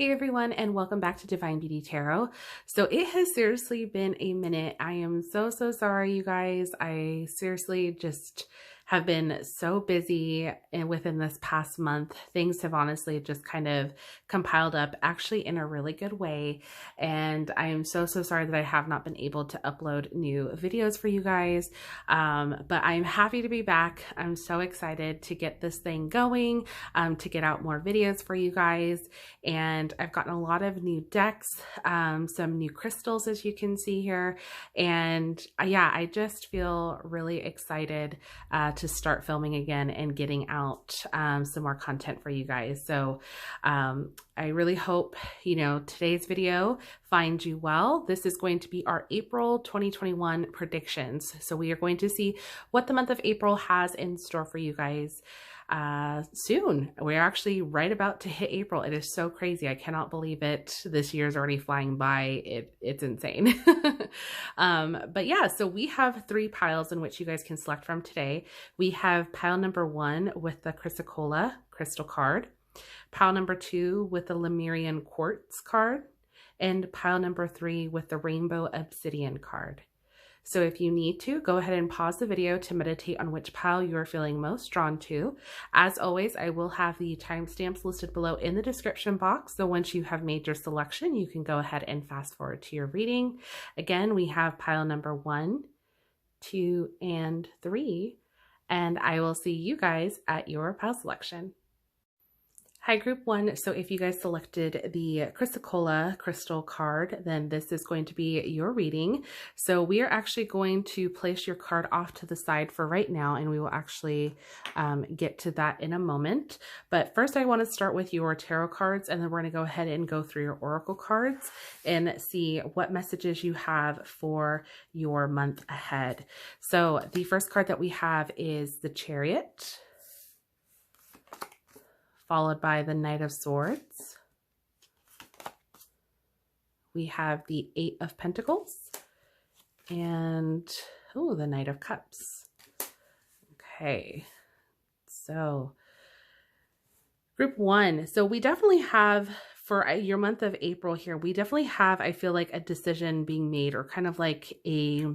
Hey everyone, and welcome back to Divine Beauty Tarot. So it has seriously been a minute. I am so sorry, you guys. I seriously just have been so busy and within this past month. Things have honestly just kind of compiled up actually in a really good way. And I am so sorry that I have not been able to upload new videos for you guys. But I'm happy to be back. I'm so excited to get this thing going, to get out more videos for you guys. And I've gotten a lot of new decks, some new crystals, as you can see here. And yeah, I just feel really excited to start filming again and getting out some more content for you guys. So I really hope, today's video finds you well. This is going to be our April 2021 predictions. So we are going to see what the month of April has in store for you guys. Soon. We're actually right about to hit April. It is so crazy. I cannot believe it. This year is already flying by. It's insane. But yeah, so we have 3 piles in which you guys can select from today. We have pile number 1 with the Chrysocolla crystal card, pile number 2 with the Lemurian quartz card, and pile number 3 with the rainbow obsidian card. So if you need to, go ahead and pause the video to meditate on which pile you are feeling most drawn to. As always, I will have the timestamps listed below in the description box. So once you have made your selection, you can go ahead and fast forward to your reading. Again, we have pile number 1, 2, and 3. And I will see you guys at your pile selection. Hi, group 1. So if you guys selected the Chrysocolla crystal card, then this is going to be your reading. So we are actually going to place your card off to the side for right now, and we will actually get to that in a moment. But first I want to start with your tarot cards, and then we're going to go ahead and go through your oracle cards and see what messages you have for your month ahead. So the first card that we have is the Chariot, followed by the Knight of Swords. We have the 8 of Pentacles and the Knight of Cups. Okay, so group 1. So we definitely have, for your month of April here, we definitely have, I feel like, a decision being made, or kind of like a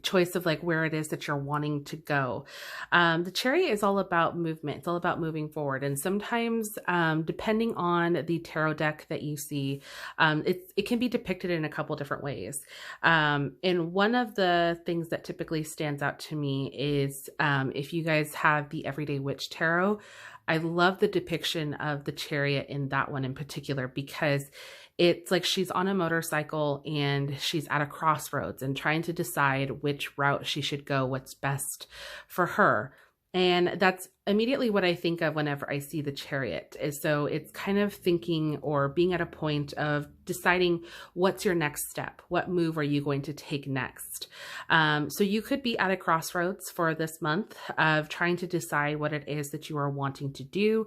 choice of like where it is that you're wanting to go. The Chariot is all about movement. It's all about moving forward. And sometimes, depending on the tarot deck that you see, it can be depicted in a couple different ways. And one of the things that typically stands out to me is if you guys have the Everyday Witch Tarot, I love the depiction of the Chariot in that one in particular, because it's like she's on a motorcycle and she's at a crossroads and trying to decide which route she should go, what's best for her. And that's immediately what I think of whenever I see the Chariot. Is so it's kind of thinking or being at a point of deciding what's your next step. What move are you going to take next? So you could be at a crossroads for this month of trying to decide what it is that you are wanting to do,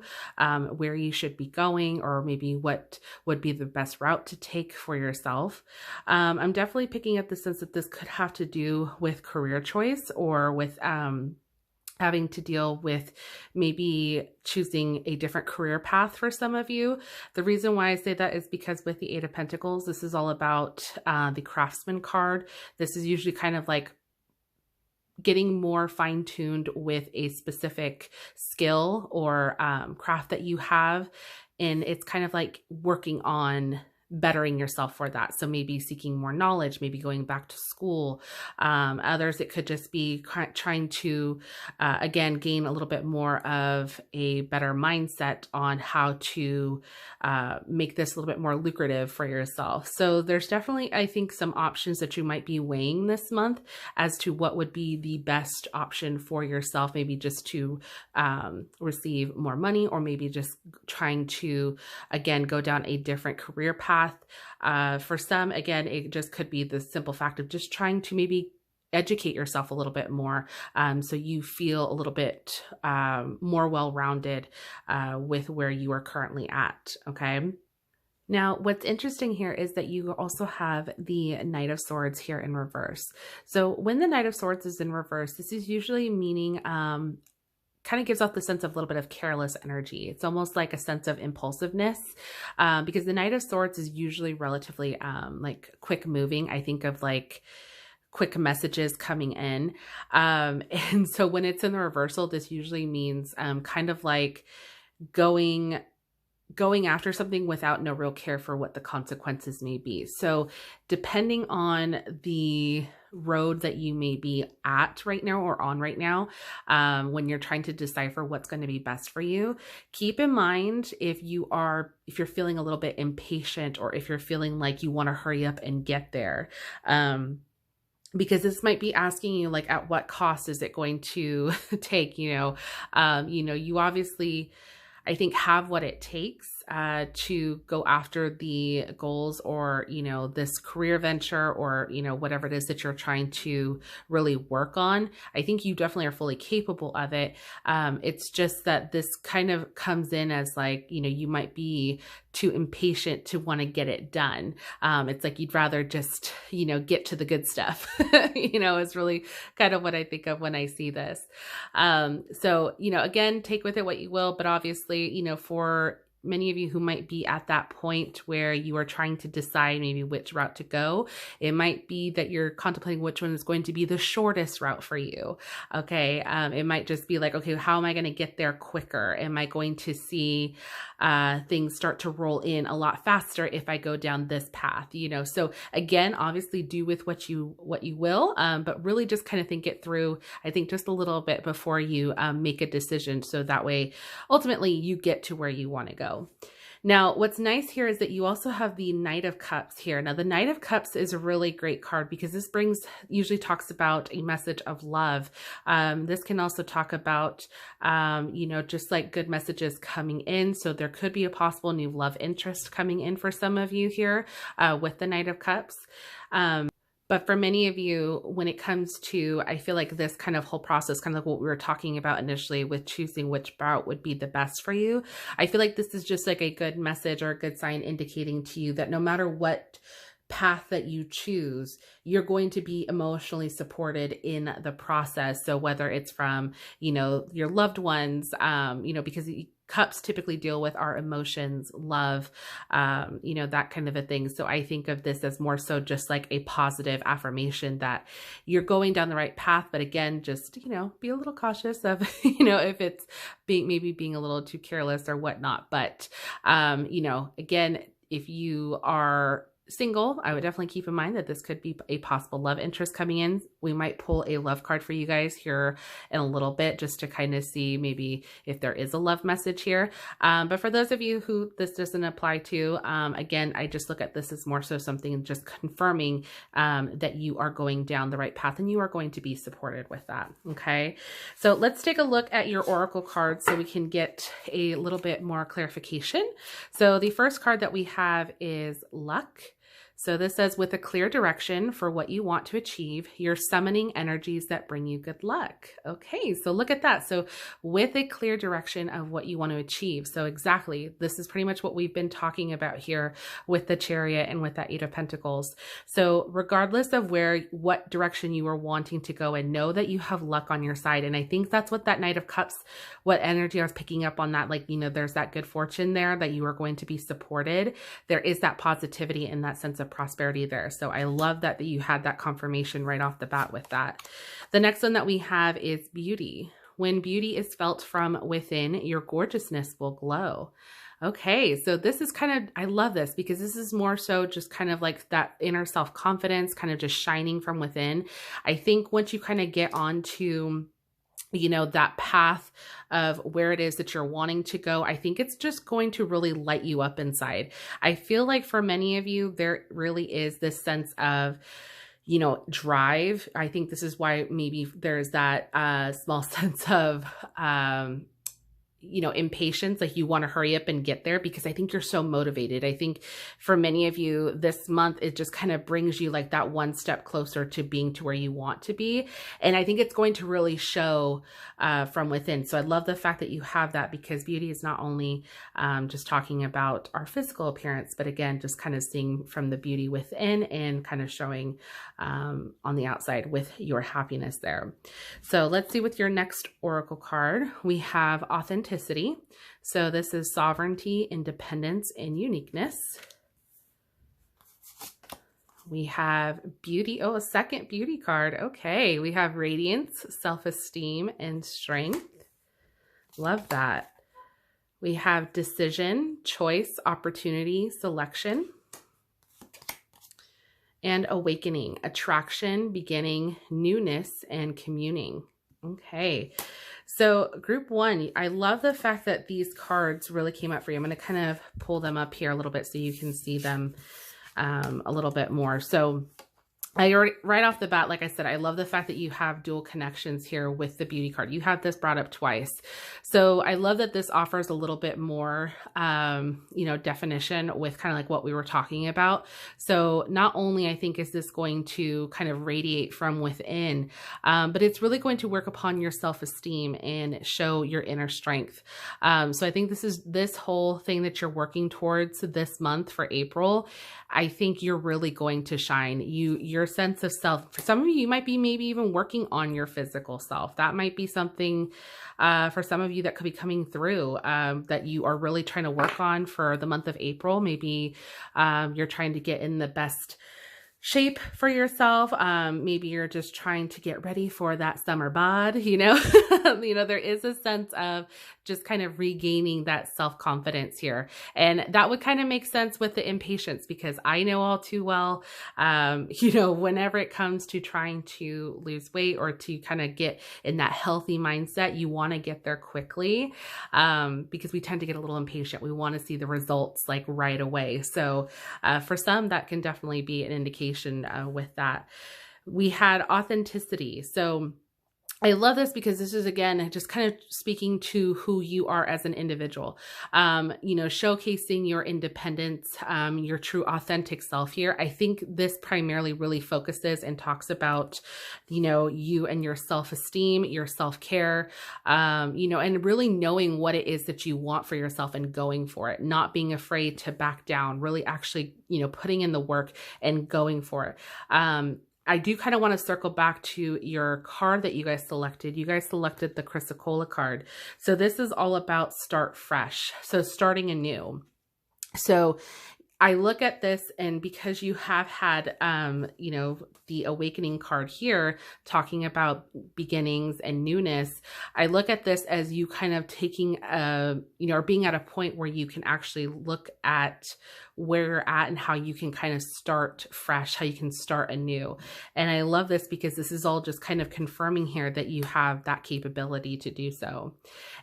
where you should be going, or maybe what would be the best route to take for yourself. I'm definitely picking up the sense that this could have to do with career choice, or with having to deal with maybe choosing a different career path for some of you. The reason why I say that is because with the 8 of Pentacles, this is all about the Craftsman card. This is usually kind of like getting more fine-tuned with a specific skill or craft that you have. And it's kind of like working on bettering yourself for that. So maybe seeking more knowledge, maybe going back to school. Others, it could just be trying to, again, gain a little bit more of a better mindset on how to make this a little bit more lucrative for yourself. So there's definitely, I think, some options that you might be weighing this month as to what would be the best option for yourself, maybe just to receive more money, or maybe just trying to, again, go down a different career path. For some, again, it just could be the simple fact of just trying to maybe educate yourself a little bit more, so you feel a little bit more well-rounded with where you are currently at. Okay. Now, what's interesting here is that you also have the Knight of Swords here in reverse. So when the Knight of Swords is in reverse, this is usually meaning kind of gives off the sense of a little bit of careless energy. It's almost like a sense of impulsiveness, because the Knight of Swords is usually relatively like quick moving. I think of like quick messages coming in. And so when it's in the reversal, this usually means kind of like going after something without no real care for what the consequences may be. So depending on the road that you may be at right now or on right now, when you're trying to decipher what's going to be best for you, keep in mind if you're feeling a little bit impatient, or if you're feeling like you want to hurry up and get there. Because this might be asking you, like, at what cost is it going to take, you obviously, I think, have what it takes to go after the goals, or, this career venture, or, whatever it is that you're trying to really work on. I think you definitely are fully capable of it. It's just that this kind of comes in as like, you might be too impatient to want to get it done. It's like you'd rather just, get to the good stuff, is really kind of what I think of when I see this. So, again, take with it what you will, but obviously, for many of you who might be at that point where you are trying to decide maybe which route to go, it might be that you're contemplating which one is going to be the shortest route for you. Okay. It might just be like, okay, how am I going to get there quicker? Am I going to see things start to roll in a lot faster if I go down this path? So again, obviously do with what you will, but really just kind of think it through, I think, just a little bit before you make a decision. So that way, ultimately, you get to where you want to go. Now, what's nice here is that you also have the Knight of Cups here. Now, the Knight of Cups is a really great card because this usually talks about a message of love. This can also talk about, just like good messages coming in. So there could be a possible new love interest coming in for some of you here with the Knight of Cups. But for many of you, when it comes to, I feel like this kind of whole process, kind of like what we were talking about initially with choosing which route would be the best for you, I feel like this is just like a good message or a good sign indicating to you that no matter what path that you choose, you're going to be emotionally supported in the process. So whether it's from, your loved ones, because cups typically deal with our emotions, love, that kind of a thing. So I think of this as more so just like a positive affirmation that you're going down the right path. But again, just, be a little cautious of, if it's being a little too careless or whatnot. But, again, if you are single, I would definitely keep in mind that this could be a possible love interest coming in. We might pull a love card for you guys here in a little bit just to kind of see maybe if there is a love message here. But for those of you who this doesn't apply to, again, I just look at this as more so something just confirming that you are going down the right path and you are going to be supported with that. Okay. So let's take a look at your oracle cards so we can get a little bit more clarification. So the first card that we have is Luck. So this says, with a clear direction for what you want to achieve, you're summoning energies that bring you good luck. Okay, so look at that. So with a clear direction of what you want to achieve. So exactly, this is pretty much what we've been talking about here with the Chariot and with that Eight of Pentacles. So regardless of what direction you are wanting to go, and know that you have luck on your side. And I think that's what that Knight of Cups, what energy I was picking up on that, like, there's that good fortune there that you are going to be supported. There is that positivity and that sense of prosperity there. So I love that you had that confirmation right off the bat with that. The next one that we have is beauty. When beauty is felt from within, your gorgeousness will glow. Okay, so this is I love this because this is more so just kind of like that inner self-confidence, kind of just shining from within. I think once you kind of get onto that path of where it is that you're wanting to go, I think it's just going to really light you up inside. I feel like for many of you, there really is this sense of, drive. I think this is why maybe there's that small sense of, impatience, like you want to hurry up and get there because I think you're so motivated. I think for many of you this month, it just kind of brings you like that one step closer to being to where you want to be. And I think it's going to really show from within. So I love the fact that you have that, because beauty is not only just talking about our physical appearance, but again, just kind of seeing from the beauty within and kind of showing on the outside with your happiness there. So let's see with your next oracle card. We have authenticity. So this is sovereignty, independence, and uniqueness. We have beauty. Oh, a second beauty card. Okay. We have radiance, self-esteem, and strength. Love that. We have decision, choice, opportunity, selection, and awakening, attraction, beginning, newness, and communing. Okay. So group one, I love the fact that these cards really came up for you. I'm going to kind of pull them up here a little bit so you can see them a little bit more. So I already, right off the bat, like I said, I love the fact that you have dual connections here with the beauty card. You have this brought up twice. So I love that this offers a little bit more, definition with kind of like what we were talking about. So not only I think is this going to kind of radiate from within, but it's really going to work upon your self-esteem and show your inner strength. So I think this whole thing that you're working towards this month for April, I think you're really going to shine. Your sense of self, for some of you might be maybe even working on your physical self. That might be something for some of you that could be coming through that you are really trying to work on for the month of April. Maybe you're trying to get in the best shape for yourself. Maybe you're just trying to get ready for that summer bod, there is a sense of just kind of regaining that self-confidence here. And that would kind of make sense with the impatience, because I know all too well, whenever it comes to trying to lose weight or to kind of get in that healthy mindset, you want to get there quickly because we tend to get a little impatient. We want to see the results like right away. So for some, that can definitely be an indication with that. We had authenticity. So I love this because this is, again, just kind of speaking to who you are as an individual, showcasing your independence, your true authentic self here. I think this primarily really focuses and talks about, you and your self-esteem, your self-care, and really knowing what it is that you want for yourself and going for it, not being afraid to back down, really actually, putting in the work and going for it. I do kind of want to circle back to your card that you guys selected. You guys selected the Chrysocolla card. So this is all about start fresh. So starting anew. So I look at this, and because you have had, the awakening card here talking about beginnings and newness, I look at this as you kind of taking, or being at a point where you can actually look at where you're at and how you can kind of start fresh, how you can start anew. And I love this because this is all just kind of confirming here that you have that capability to do so.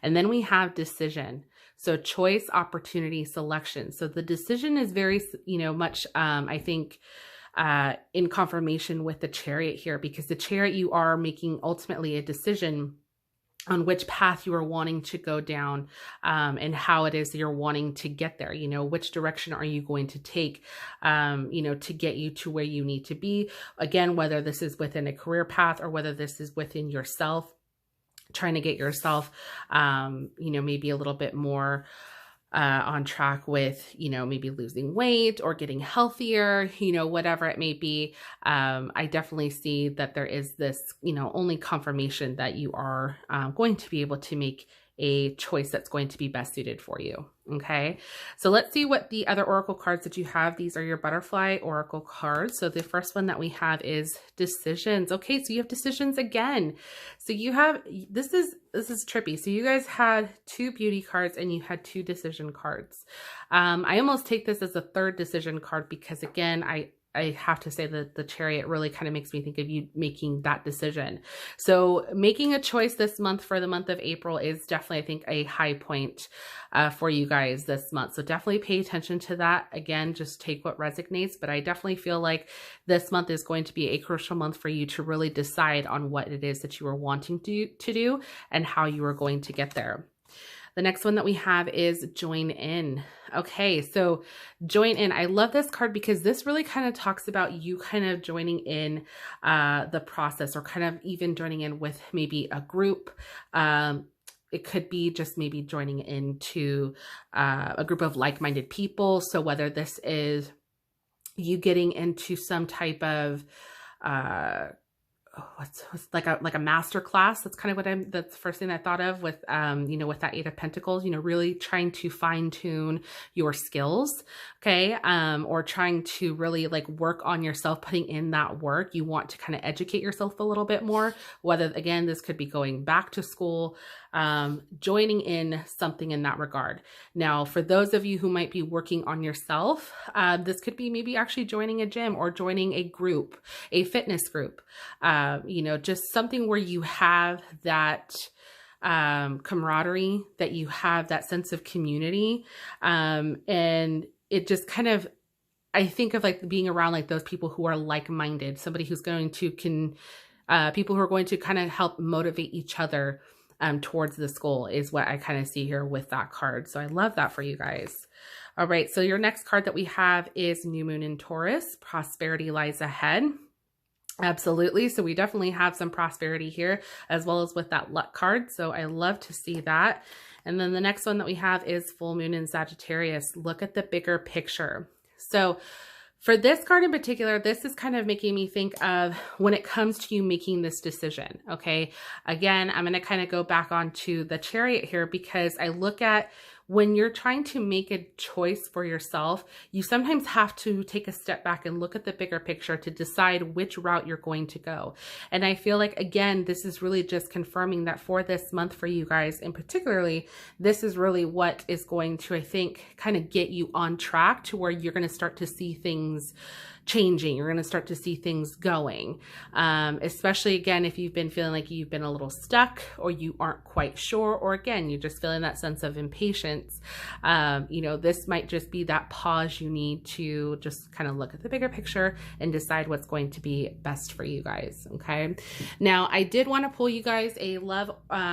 And then we have decision. So choice, opportunity, selection. So the decision is very, much, I think, in confirmation with the Chariot here, because the Chariot, you are making ultimately a decision on which path you are wanting to go down, and how it is you're wanting to get there. Which direction are you going to take, to get you to where you need to be. Again, whether this is within a career path or whether this is within yourself, trying to get yourself, maybe a little bit more on track with, maybe losing weight or getting healthier, whatever it may be. I definitely see that there is this, only confirmation that you are going to be able to make a choice that's going to be best suited for you. Okay. So let's see what the other oracle cards that you have. These are your butterfly oracle cards. So the first one that we have is decisions. Okay. So you have decisions again. So you have, this is trippy. So you guys had 2 beauty cards and you had 2 decision cards. I almost take this as a third decision card because, again, I have to say that the Chariot really kind of makes me think of you making that decision. So making a choice this month for the month of April is definitely, I think, a high point for you guys this month. So definitely pay attention to that. Again, just take what resonates, but I definitely feel like this month is going to be a crucial month for you to really decide on what it is that you are wanting to do and how you are going to get there. The next one that we have is join in. Okay, so join in. I love this card because this really kind of talks about you kind of joining in the process, or kind of even joining in with maybe a group. It could be just maybe joining into a group of like-minded people. So whether this is you getting into some type of what's like a master class. That's kind of that's the first thing I thought of with, with that 8 of Pentacles, really trying to fine tune your skills. Okay. Or trying to really like work on yourself, putting in that work. You want to kind of educate yourself a little bit more, whether, again, this could be going back to school, joining in something in that regard. Now, for those of you who might be working on yourself, this could be maybe actually joining a gym or joining a group, a fitness group, just something where you have that camaraderie, that you have that sense of community. And it just kind of, I think of like being around like those people who are like-minded, somebody who's going to people who are going to kind of help motivate each other towards this goal is what I kind of see here with that card. So I love that for you guys. All right. So your next card that we have is New Moon in Taurus. Prosperity lies ahead. Absolutely. So we definitely have some prosperity here, as well as with that luck card. So I love to see that. And then the next one that we have is Full Moon in Sagittarius. Look at the bigger picture. So for this card in particular, this is kind of making me think of when it comes to you making this decision. Okay. Again, I'm going to kind of go back onto the Chariot here, because I look at when you're trying to make a choice for yourself, you sometimes have to take a step back and look at the bigger picture to decide which route you're going to go. And I feel like, again, this is really just confirming that for this month for you guys, and particularly, this is really what is going to, I think, kind of get you on track to where you're going to start to see things changing. You're going to start to see things going, especially again, if you've been feeling like you've been a little stuck, or you aren't quite sure, or again, you're just feeling that sense of impatience. This might just be that pause you need to just kind of look at the bigger picture and decide what's going to be best for you guys. Okay. Now, I did want to pull you guys a love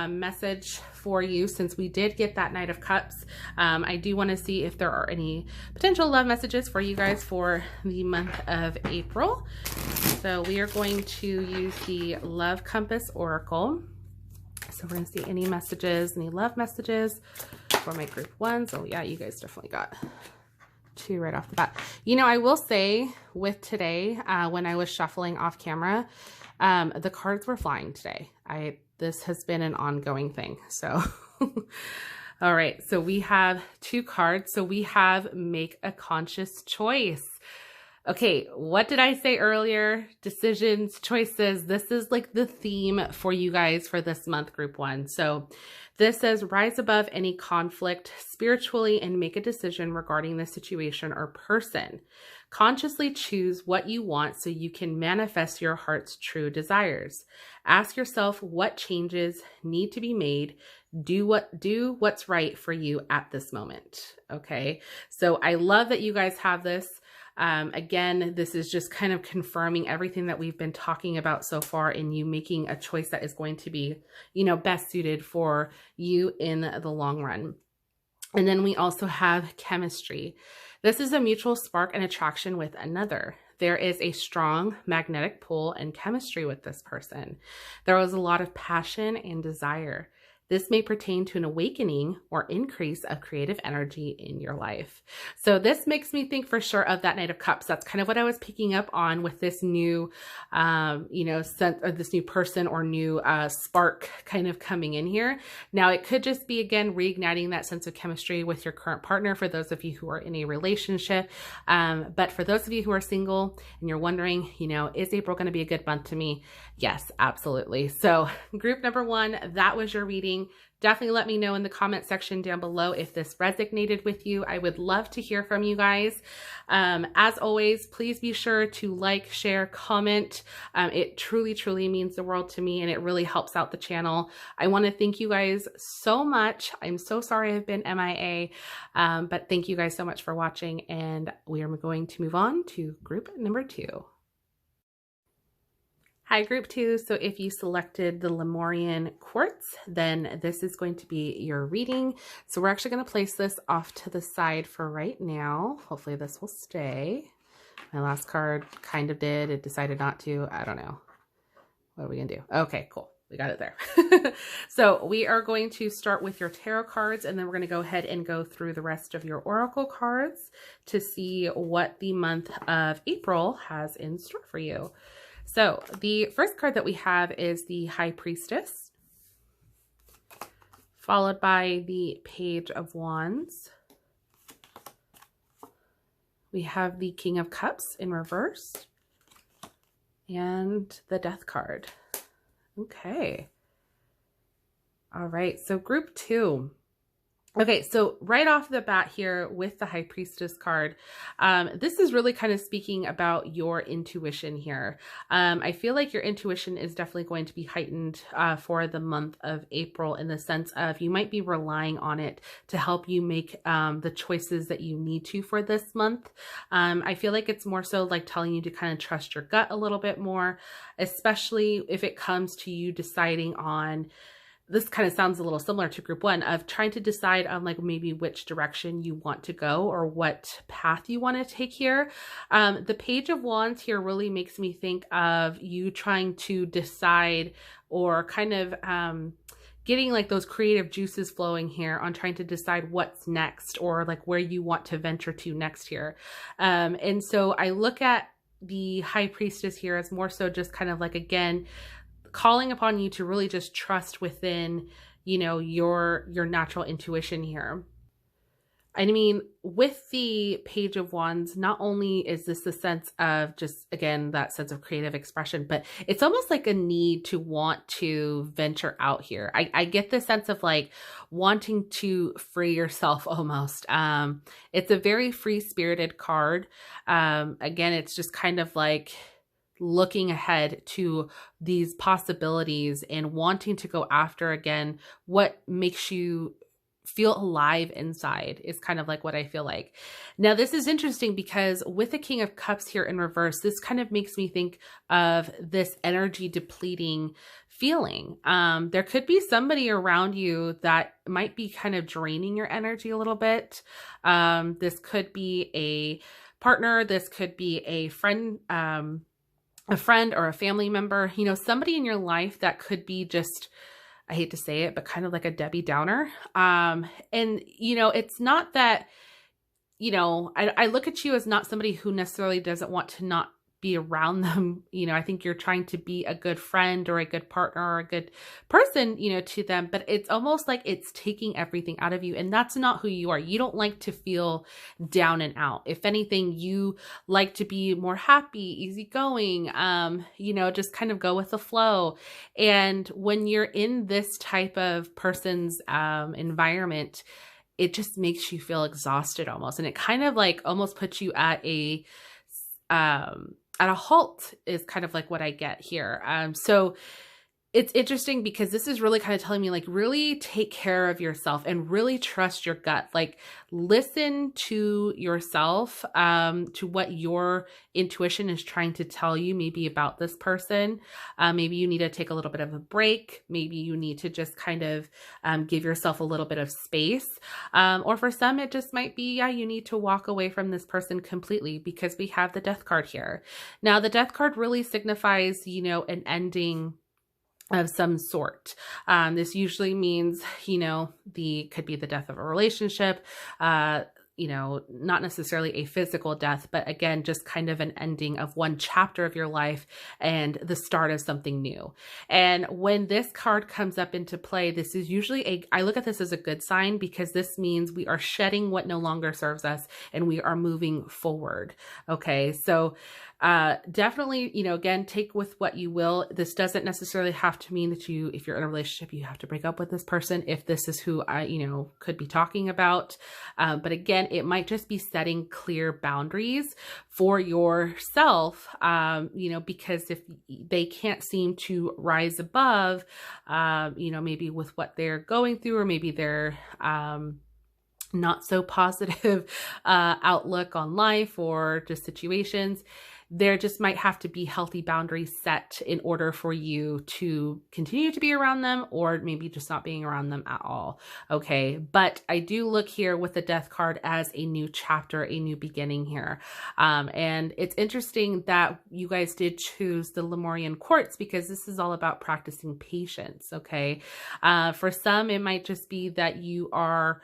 message for you, since we did get that Knight of Cups. I do want to see if there are any potential love messages for you guys for the month of April. So we are going to use the Love Compass Oracle. So we're going to see any messages, any love messages for my group 1. So yeah, you guys definitely got 2 right off the bat. I will say with today, when I was shuffling off camera, the cards were flying today. This has been an ongoing thing. So all right, so we have 2 cards. So we have Make a Conscious Choice. Okay, what did I say earlier? Decisions, choices. This is like the theme for you guys for this month, group 1. So this says, rise above any conflict spiritually and make a decision regarding the situation or person. Consciously choose what you want so you can manifest your heart's true desires. Ask yourself what changes need to be made. Do what's right for you at this moment. Okay, so I love that you guys have this. Again, this is just kind of confirming everything that we've been talking about so far, in you making a choice that is going to be, best suited for you in the long run. And then we also have chemistry. This is a mutual spark and attraction with another. There is a strong magnetic pull and chemistry with this person. There was a lot of passion and desire. This may pertain to an awakening or increase of creative energy in your life. So this makes me think for sure of that Knight of Cups. That's kind of what I was picking up on with this new, this new person or new spark kind of coming in here. Now, it could just be, again, reigniting that sense of chemistry with your current partner for those of you who are in a relationship. But for those of you who are single and you're wondering, is April going to be a good month to me? Yes, absolutely. So group number 1, that was your reading. Definitely let me know in the comment section down below if this resonated with you. I would love to hear from you guys. As always, please be sure to like, share, comment. It truly, truly means the world to me, and it really helps out the channel. I want to thank you guys so much. I'm so sorry I've been MIA, but thank you guys so much for watching, and we are going to move on to group number 2. Hi, group 2. So if you selected the Lemurian quartz, then this is going to be your reading. So we're actually going to place this off to the side for right now. Hopefully this will stay. My last card kind of did. It decided not to. I don't know. What are we going to do? Okay, cool. We got it there. So we are going to start with your tarot cards, and then we're going to go ahead and go through the rest of your oracle cards to see what the month of April has in store for you. So the first card that we have is the High Priestess, followed by the Page of Wands. We have the King of Cups in reverse and the Death card. Okay. All right. So group 2. Okay, so right off the bat here with the High Priestess card, this is really kind of speaking about your intuition here. I feel like your intuition is definitely going to be heightened for the month of April, in the sense of you might be relying on it to help you make the choices that you need to for this month. I feel like it's more so like telling you to kind of trust your gut a little bit more, especially if it comes to you deciding on, this kind of sounds a little similar to group 1, of trying to decide on like maybe which direction you want to go or what path you want to take here. The Page of Wands here really makes me think of you trying to decide, or kind of getting like those creative juices flowing here on trying to decide what's next, or like where you want to venture to next here. And so I look at the High Priestess here as more so just kind of like, again, calling upon you to really just trust within, you know, your natural intuition here. I mean, with the Page of Wands, not only is this a sense of just, again, that sense of creative expression, but it's almost like a need to want to venture out here. I get the sense of like wanting to free yourself almost. It's a very free-spirited card. Again, it's just kind of like looking ahead to these possibilities and wanting to go after, again, what makes you feel alive inside is kind of like what I feel like. Now, this is interesting because with the King of Cups here in reverse, this kind of makes me think of this energy depleting feeling. There could be somebody around you that might be kind of draining your energy a little bit. This could be a partner. This could be a friend, or a family member, you know, somebody in your life that could be just, I hate to say it, but kind of like a Debbie Downer. And, you know, it's not that, you know, I look at you as not somebody who necessarily doesn't want to not be around them. You know, I think you're trying to be a good friend or a good partner or a good person, you know, to them, but it's almost like it's taking everything out of you. And that's not who you are. You don't like to feel down and out. If anything, you like to be more happy, easygoing, you know, just kind of go with the flow. And when you're in this type of person's environment, it just makes you feel exhausted almost. And it kind of like almost puts you at a halt is kind of like what I get here. So it's interesting because this is really kind of telling me like really take care of yourself and really trust your gut. Like listen to yourself, to what your intuition is trying to tell you maybe about this person. Maybe you need to take a little bit of a break. Maybe you need to just kind of give yourself a little bit of space. Or for some, it just might be, yeah, you need to walk away from this person completely because we have the Death card here. Now, the Death card really signifies, you know, an ending of some sort. This usually means, you know, could be the death of a relationship, you know, not necessarily a physical death, but again, just kind of an ending of one chapter of your life and the start of something new. And when this card comes up into play, this is usually I look at this as a good sign because this means we are shedding what no longer serves us and we are moving forward. Okay. So, definitely, you know, again, take with what you will. This doesn't necessarily have to mean that if you're in a relationship, you have to break up with this person. If this is who I, you know, could be talking about. But again, it might just be setting clear boundaries for yourself, you know, because if they can't seem to rise above, you know, maybe with what they're going through, or maybe they're, not so positive outlook on life or just situations, there just might have to be healthy boundaries set in order for you to continue to be around them, or maybe just not being around them at all. Okay. But I do look here with the Death card as a new chapter, a new beginning here. And it's interesting that you guys did choose the Lemurian quartz, because this is all about practicing patience. Okay. For some, it might just be that you are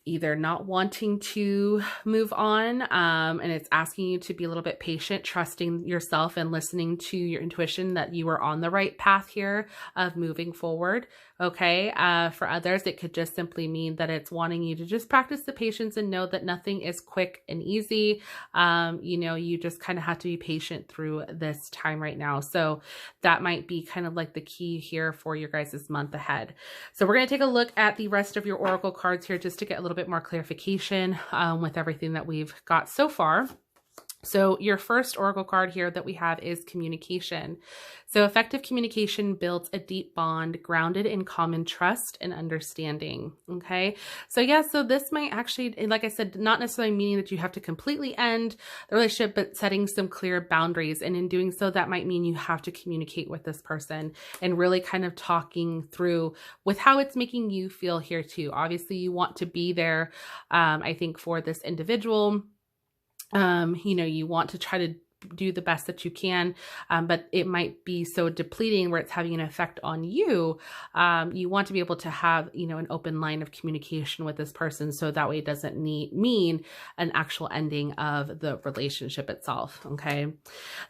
either not wanting to move on, and it's asking you to be a little bit patient, trusting yourself and listening to your intuition that you are on the right path here of moving forward. Okay. For others, it could just simply mean that it's wanting you to just practice the patience and know that nothing is quick and easy. You know, you just kind of have to be patient through this time right now. So that might be kind of like the key here for your guys' month ahead. So we're going to take a look at the rest of your oracle cards here just to get a little bit more clarification with everything that we've got so far. So your first oracle card here that we have is communication. So effective communication builds a deep bond grounded in common trust and understanding. Okay. So yeah, so this might actually, like I said, not necessarily meaning that you have to completely end the relationship, but setting some clear boundaries. And in doing so, that might mean you have to communicate with this person and really kind of talking through with how it's making you feel here too. Obviously you want to be there, I think, for this individual. You know, you want to try to do the best that you can, but it might be so depleting where it's having an effect on you. You want to be able to have, you know, an open line of communication with this person, so that way it doesn't mean an actual ending of the relationship itself. Okay.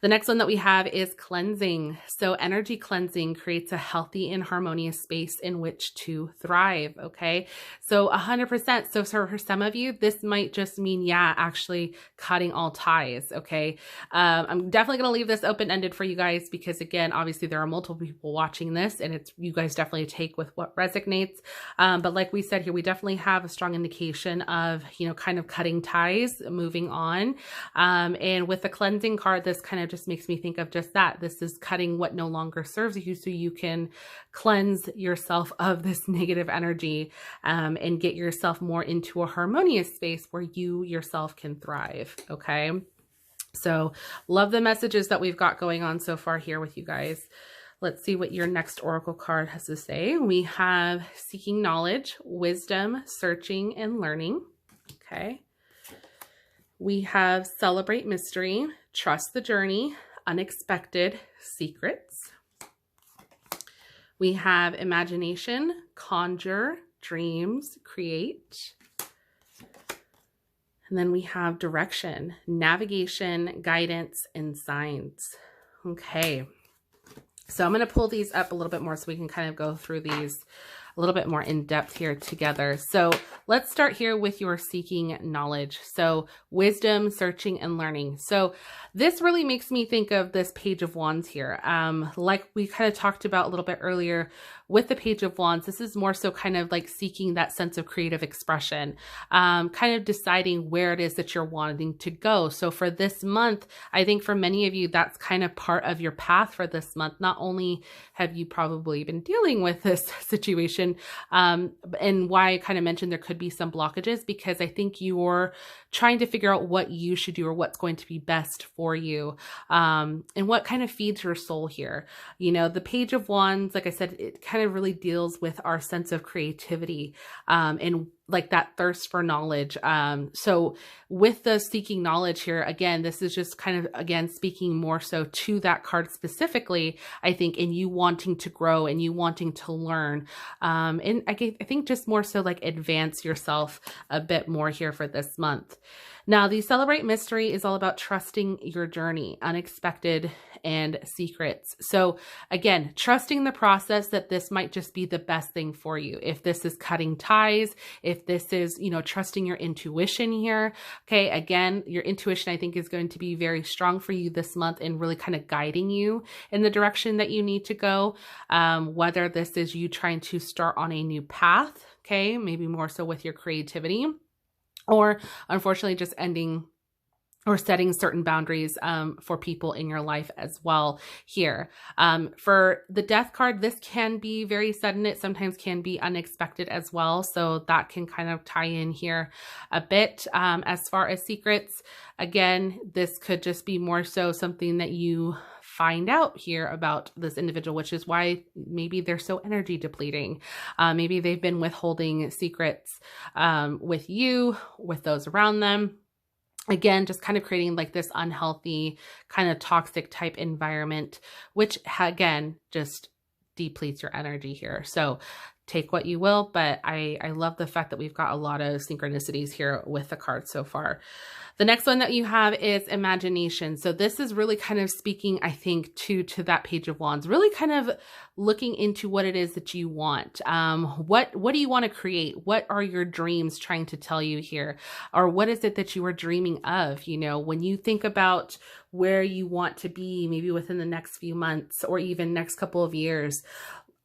The next one that we have is cleansing. So energy cleansing creates a healthy and harmonious space in which to thrive. Okay. So 100%. So for some of you, this might just mean, yeah, actually cutting all ties. Okay. I'm definitely going to leave this open-ended for you guys, because again, obviously there are multiple people watching this, and it's, you guys definitely take with what resonates. But like we said here, we definitely have a strong indication of, you know, kind of cutting ties, moving on. And with the cleansing card, this kind of just makes me think of just that. This is cutting what no longer serves you, so you can cleanse yourself of this negative energy, and get yourself more into a harmonious space where you yourself can thrive. Okay. So love the messages that we've got going on so far here with you guys. Let's see what your next oracle card has to say. We have seeking knowledge, wisdom, searching, and learning. Okay. We have celebrate mystery, trust the journey, unexpected secrets. We have imagination, conjure, dreams, create. And then we have direction, navigation, guidance, and signs. Okay. So I'm going to pull these up a little bit more so we can kind of go through these a little bit more in depth here together. So let's start here with your seeking knowledge. So wisdom, searching, and learning. So this really makes me think of this Page of Wands here. Like we kind of talked about a little bit earlier with the Page of Wands, this is more so kind of like seeking that sense of creative expression, kind of deciding where it is that you're wanting to go. So for this month, I think for many of you, that's kind of part of your path for this month. Not only have you probably been dealing with this situation, and why I kind of mentioned there could be some blockages, because I think you're trying to figure out what you should do or what's going to be best for you, and what kind of feeds your soul here. You know, the Page of Wands, like I said, it kind of really deals with our sense of creativity, and like that thirst for knowledge. So with the seeking knowledge here, again, this is just kind of, again, speaking more so to that card specifically, I think, in you wanting to grow and you wanting to learn. And I think just more so like advance yourself a bit more here for this month. Now, the Celebrate Mystery is all about trusting your journey, unexpected and secrets. So again, trusting the process, that this might just be the best thing for you. If this is cutting ties, if this is, you know, trusting your intuition here. Okay. Again, your intuition, I think, is going to be very strong for you this month and really kind of guiding you in the direction that you need to go. Whether this is you trying to start on a new path, okay, maybe more so with your creativity, or unfortunately just ending or setting certain boundaries for people in your life as well here. For the death card, this can be very sudden. It sometimes can be unexpected as well. So that can kind of tie in here a bit. As far as secrets, again, this could just be more so something that you find out here about this individual, which is why maybe they're so energy depleting. Maybe they've been withholding secrets with you, with those around them. Again, just kind of creating like this unhealthy, kind of toxic type environment, which again, just depletes your energy here. So take what you will, but I love the fact that we've got a lot of synchronicities here with the cards so far. The next one that you have is imagination. So this is really kind of speaking, I think, to that Page of Wands, really kind of looking into what it is that you want. What do you want to create? What are your dreams trying to tell you here? Or what is it that you are dreaming of? You know, when you think about where you want to be, maybe within the next few months or even next couple of years,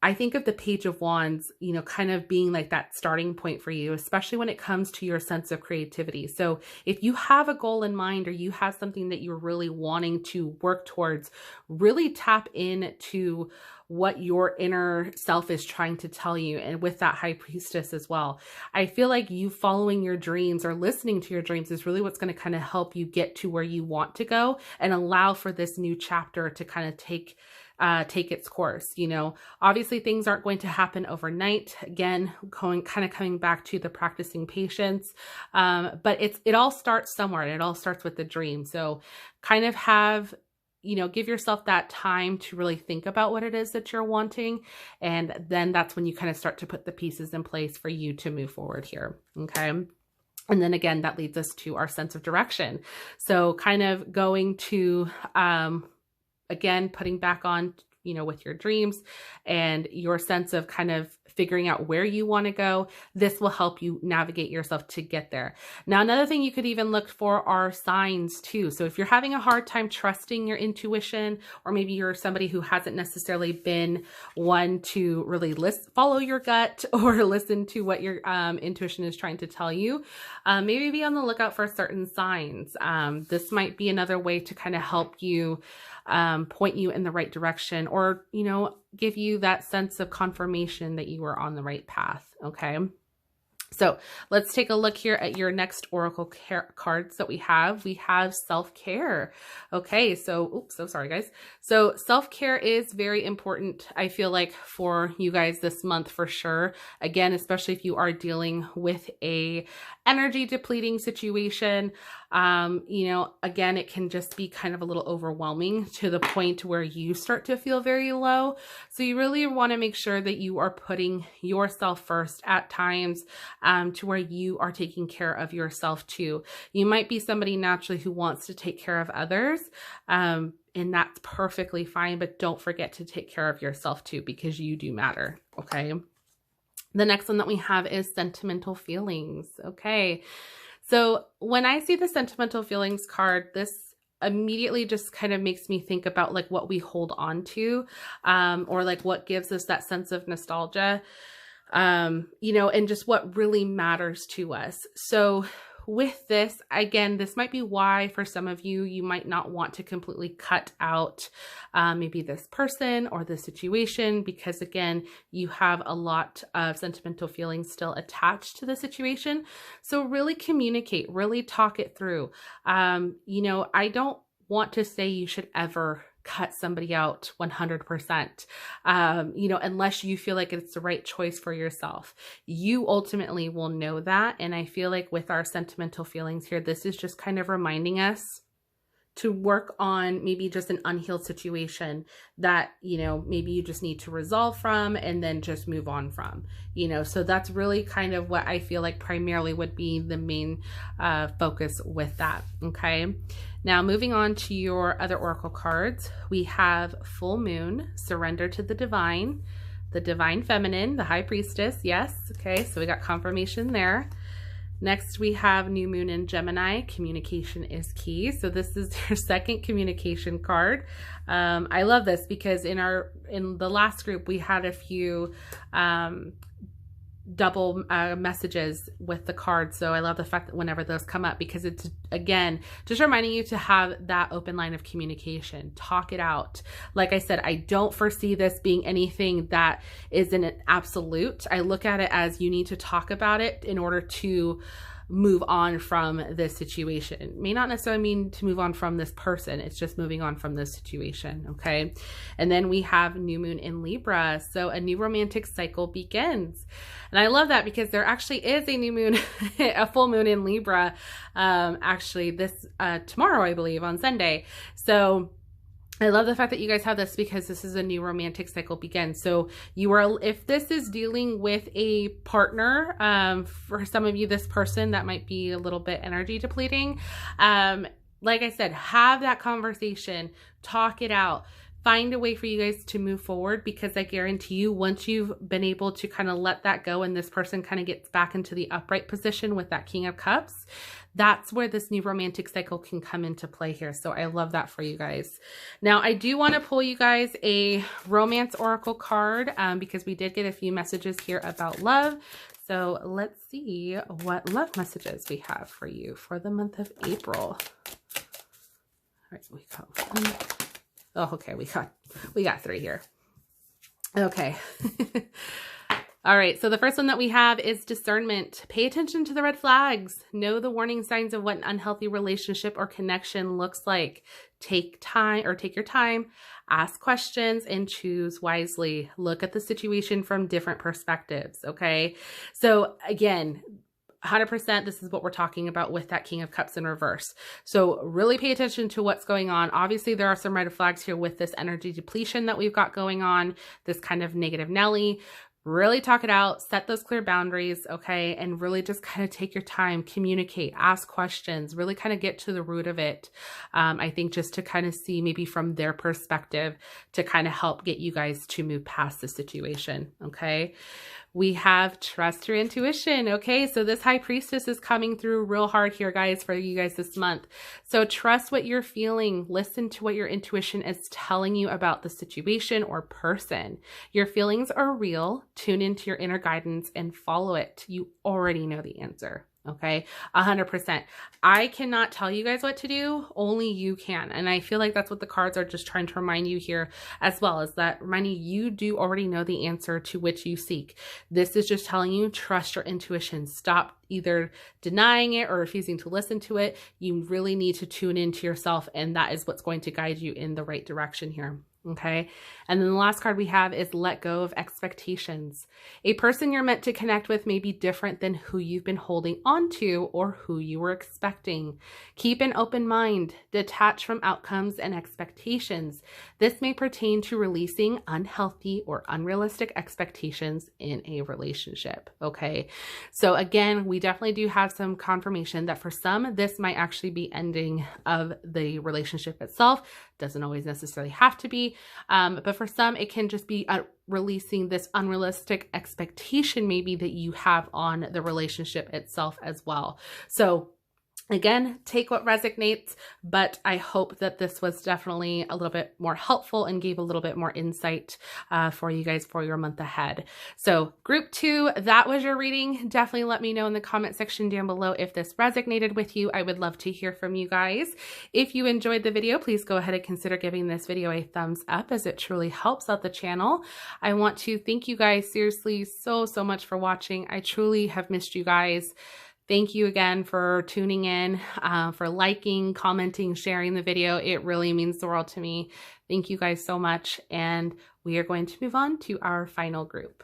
I think of the Page of Wands, you know, kind of being like that starting point for you, especially when it comes to your sense of creativity. So if you have a goal in mind or you have something that you're really wanting to work towards, really tap into what your inner self is trying to tell you. And with that High Priestess as well, I feel like you following your dreams or listening to your dreams is really what's going to kind of help you get to where you want to go and allow for this new chapter to kind of take its course. You know, obviously things aren't going to happen overnight. Again, coming back to the practicing patience. But it all starts somewhere, and it all starts with the dream. So kind of have, you know, give yourself that time to really think about what it is that you're wanting. And then that's when you kind of start to put the pieces in place for you to move forward here. Okay. And then again, that leads us to our sense of direction. So kind of going to, again, putting back on, you know, with your dreams and your sense of kind of figuring out where you want to go. This will help you navigate yourself to get there. Now, another thing you could even look for are signs too. So if you're having a hard time trusting your intuition, or maybe you're somebody who hasn't necessarily been one to really follow your gut or listen to what your intuition is trying to tell you, maybe be on the lookout for certain signs. This might be another way to kind of help you point you in the right direction, or, you know, give you that sense of confirmation that you are on the right path. Okay. So let's take a look here at your next oracle cards that we have. We have self-care. Okay. So, oops, so sorry guys. So self-care is very important, I feel like, for you guys this month for sure. Again, especially if you are dealing with a energy depleting situation. You know, again, it can just be kind of a little overwhelming to the point where you start to feel very low. So you really want to make sure that you are putting yourself first at times, to where you are taking care of yourself too. You might be somebody naturally who wants to take care of others, and that's perfectly fine, but don't forget to take care of yourself too, because you do matter. Okay. The next one that we have is sentimental feelings. Okay. So when I see the sentimental feelings card, this immediately just kind of makes me think about like what we hold on to, or like what gives us that sense of nostalgia, you know, and just what really matters to us. So with this, again, this might be why for some of you, you might not want to completely cut out maybe this person or the situation, because again, you have a lot of sentimental feelings still attached to the situation. So really communicate, really talk it through. You know, I don't want to say you should ever cut somebody out 100%, you know, unless you feel like it's the right choice for yourself. You ultimately will know that. And I feel like with our sentimental feelings here, this is just kind of reminding us to work on maybe just an unhealed situation that, you know, maybe you just need to resolve from and then just move on from, you know. So that's really kind of what I feel like primarily would be the main focus with that. Okay. Now moving on to your other oracle cards, we have full moon, surrender to the divine feminine, the high priestess. Yes. Okay. So we got confirmation there. Next, we have new moon in Gemini. Communication is key. So this is your second communication card. I love this because in the last group, we had a few double messages with the cards. So I love the fact that whenever those come up, because it's, again, just reminding you to have that open line of communication, talk it out. Like I said, I don't foresee this being anything that is an absolute. I look at it as you need to talk about it in order to move on from this situation. It may not necessarily mean to move on from this person. It's just moving on from this situation. Okay. And then we have new moon in Libra. So a new romantic cycle begins. And I love that because there actually is a new moon, a full moon in Libra, actually this, tomorrow, I believe, on Sunday. So I love the fact that you guys have this because this is a new romantic cycle begins. So you are, if this is dealing with a partner, for some of you, this person that might be a little bit energy depleting. Like I said, have that conversation, talk it out. Find a way for you guys to move forward, because I guarantee you, once you've been able to kind of let that go and this person kind of gets back into the upright position with that King of Cups, that's where this new romantic cycle can come into play here. So I love that for you guys. Now, I do want to pull you guys a romance oracle card because we did get a few messages here about love. So let's see what love messages we have for you for the month of April. All right, we got one. Oh, okay, we got 3 here. Okay. All right, so the first one that we have is discernment. Pay attention to the red flags. Know the warning signs of what an unhealthy relationship or connection looks like. Take your time, ask questions, and choose wisely. Look at the situation from different perspectives, okay? So again, 100%, this is what we're talking about with that King of Cups in reverse. So really pay attention to what's going on. Obviously, there are some red flags here with this energy depletion that we've got going on, this kind of negative Nelly. Really talk it out, set those clear boundaries, okay? And really just kind of take your time, communicate, ask questions, really kind of get to the root of it. I think just to kind of see maybe from their perspective to kind of help get you guys to move past the situation, okay? We have trust your intuition. Okay, so this high priestess is coming through real hard here, guys, for you guys this month. So trust what you're feeling. Listen to what your intuition is telling you about the situation or person. Your feelings are real. Tune into your inner guidance and follow it. You already know the answer. Okay, 100%. I cannot tell you guys what to do. Only you can. And I feel like that's what the cards are just trying to remind you here as well, is that reminding you do already know the answer to which you seek. This is just telling you, trust your intuition. Stop either denying it or refusing to listen to it. You really need to tune into yourself, and that is what's going to guide you in the right direction here. Okay. And then the last card we have is let go of expectations. A person you're meant to connect with may be different than who you've been holding on to or who you were expecting. Keep an open mind, detach from outcomes and expectations. This may pertain to releasing unhealthy or unrealistic expectations in a relationship. Okay. So again, we definitely do have some confirmation that for some, this might actually be ending of the relationship itself. Doesn't always necessarily have to be, but for some, it can just be releasing this unrealistic expectation maybe that you have on the relationship itself as well. So again, take what resonates, but I hope that this was definitely a little bit more helpful and gave a little bit more insight for you guys for your month ahead. So group 2, that was your reading. Definitely let me know in the comment section down below if this resonated with you. I would love to hear from you guys. If you enjoyed the video, please go ahead and consider giving this video a thumbs up, as it truly helps out the channel. I want to thank you guys seriously so much for watching. I truly have missed you guys. Thank you again for tuning in, for liking, commenting, sharing the video. It really means the world to me. Thank you guys so much. And we are going to move on to our final group.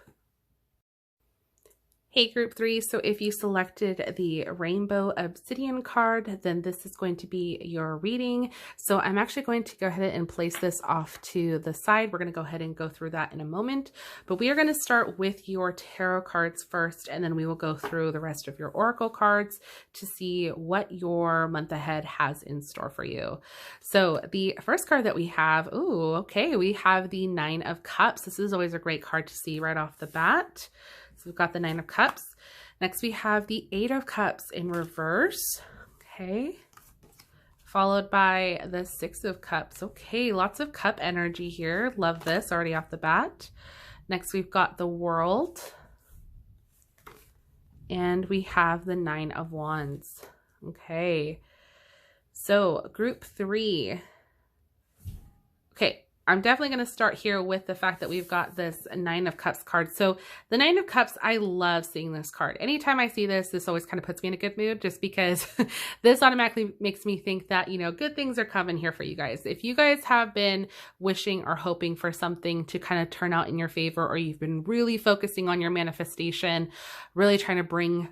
Hey, group 3. So if you selected the Rainbow Obsidian card, then this is going to be your reading. So I'm actually going to go ahead and place this off to the side. We're going to go ahead and go through that in a moment, but we are going to start with your tarot cards first, and then we will go through the rest of your oracle cards to see what your month ahead has in store for you. So the first card that we have, we have the 9 of Cups. This is always a great card to see right off the bat. So we've got the 9 of Cups. Next, we have the 8 of Cups in reverse. Okay. Followed by the 6 of Cups. Okay. Lots of cup energy here. Love this already off the bat. Next, we've got the World. And we have the Nine of Wands. Okay. So group 3. Okay. I'm definitely going to start here with the fact that we've got this Nine of Cups card. So the Nine of Cups, I love seeing this card. Anytime I see this, this always kind of puts me in a good mood, just because this automatically makes me think that, you know, good things are coming here for you guys. If you guys have been wishing or hoping for something to kind of turn out in your favor, or you've been really focusing on your manifestation, really trying to bring,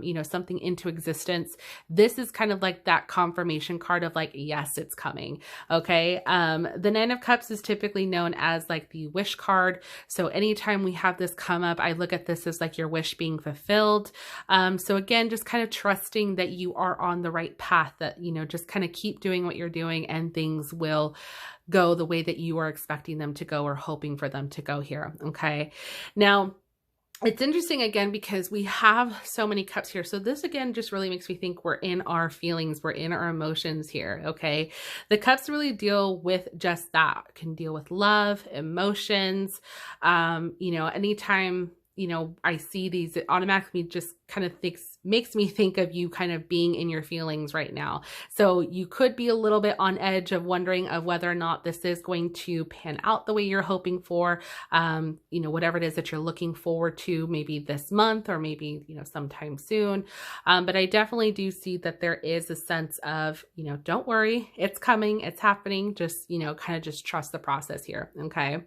you know, something into existence, this is kind of like that confirmation card of like, yes, it's coming. Okay. The Nine of Cups is typically known as like the wish card. So anytime we have this come up, I look at this as like your wish being fulfilled. So again, just kind of trusting that you are on the right path, that, you know, just kind of keep doing what you're doing and things will go the way that you are expecting them to go or hoping for them to go here. Okay. Now, it's interesting again, because we have so many cups here. So this again just really makes me think we're in our feelings, we're in our emotions here. Okay. The cups really deal with just that. It can deal with love, emotions. You know, anytime, you know, I see these, it automatically just kind of makes me think of you kind of being in your feelings right now. So you could be a little bit on edge of wondering of whether or not this is going to pan out the way you're hoping for, you know, whatever it is that you're looking forward to, maybe this month or maybe, you know, sometime soon. But I definitely do see that there is a sense of, you know, don't worry, it's coming, it's happening. Just, you know, kind of just trust the process here. Okay.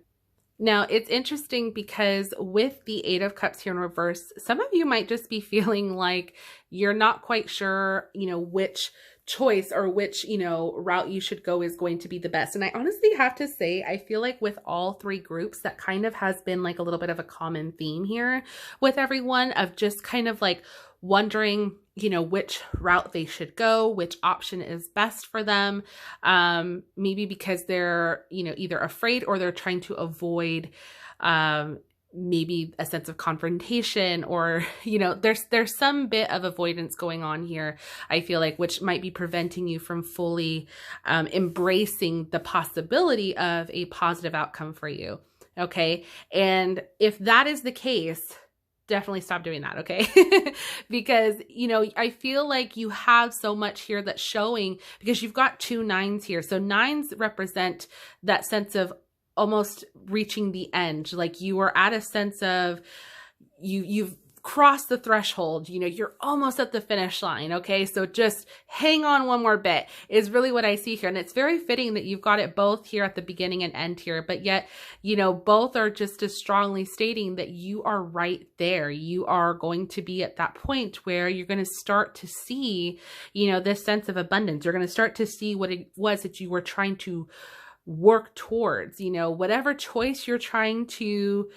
Now, it's interesting because with the Eight of Cups here in reverse, some of you might just be feeling like you're not quite sure, you know, which choice or which, you know, route you should go is going to be the best. And I honestly have to say, I feel like with all 3 groups, that kind of has been like a little bit of a common theme here with everyone, of just kind of like wondering, you know, which route they should go, which option is best for them. Maybe because they're, you know, either afraid or they're trying to avoid, maybe a sense of confrontation, or, you know, there's some bit of avoidance going on here, I feel like, which might be preventing you from fully embracing the possibility of a positive outcome for you. Okay. And if that is the case, definitely stop doing that. Okay. Because, you know, I feel like you have so much here that's showing, because you've got 2 9s here. So 9s represent that sense of almost reaching the end. Like you are at a sense of you've crossed the threshold, you know, you're almost at the finish line. Okay. So just hang on one more bit is really what I see here. And it's very fitting that you've got it both here at the beginning and end here, but yet, you know, both are just as strongly stating that you are right there. You are going to be at that point where you're going to start to see, you know, this sense of abundance. You're going to start to see what it was that you were trying to work towards, you know, whatever choice you're trying to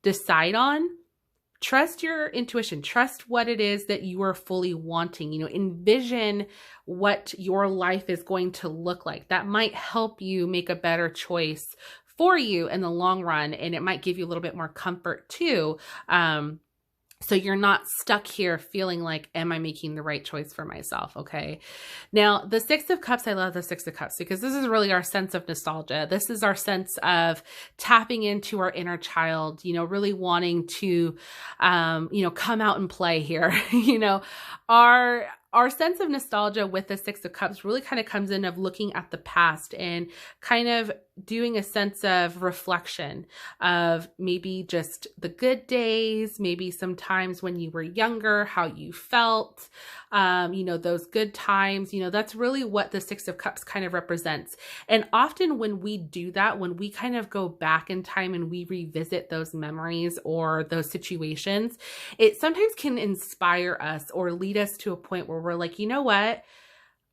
decide on. Trust your intuition, trust what it is that you are fully wanting, you know, envision what your life is going to look like. That might help you make a better choice for you in the long run. And it might give you a little bit more comfort too. So you're not stuck here feeling like, am I making the right choice for myself? Okay. Now, the 6 of Cups, I love the 6 of Cups because this is really our sense of nostalgia. This is our sense of tapping into our inner child, you know, really wanting to, you know, come out and play here. You know, our sense of nostalgia with the 6 of Cups really kind of comes in of looking at the past and kind of doing a sense of reflection of maybe just the good days, maybe some times when you were younger, how you felt, you know, those good times, you know, that's really what the 6 of Cups kind of represents. And often when we do that, when we kind of go back in time and we revisit those memories or those situations, it sometimes can inspire us or lead us to a point where we're like, you know what,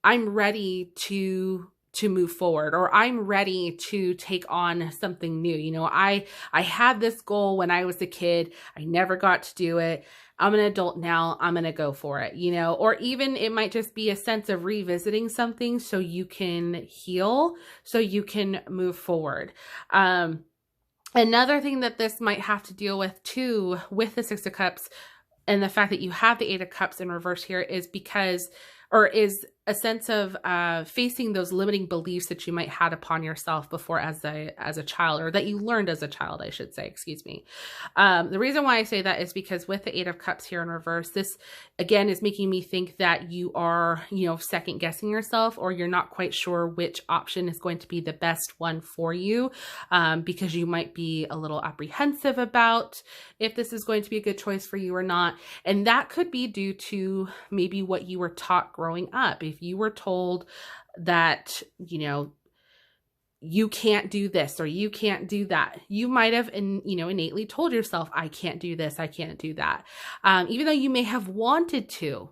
I'm ready to move forward, or I'm ready to take on something new. You know, I had this goal when I was a kid. I never got to do it. I'm an adult now. I'm going to go for it, you know, or even it might just be a sense of revisiting something so you can heal, so you can move forward. Another thing that this might have to deal with too, with the 6 of Cups and the fact that you have the 8 of Cups in reverse here is because, or is a sense of facing those limiting beliefs that you might had upon yourself before as a child, or that you learned as a child, I should say, excuse me. The reason why I say that is because with the Eight of Cups here in reverse, this again is making me think that you are, second guessing yourself, or you're not quite sure which option is going to be the best one for you, because you might be a little apprehensive about if this is going to be a good choice for you or not. And that could be due to maybe what you were taught growing up. If you were told that, you can't do this or you can't do that, you might have, innately told yourself, I can't do this, I can't do that. Even though you may have wanted to,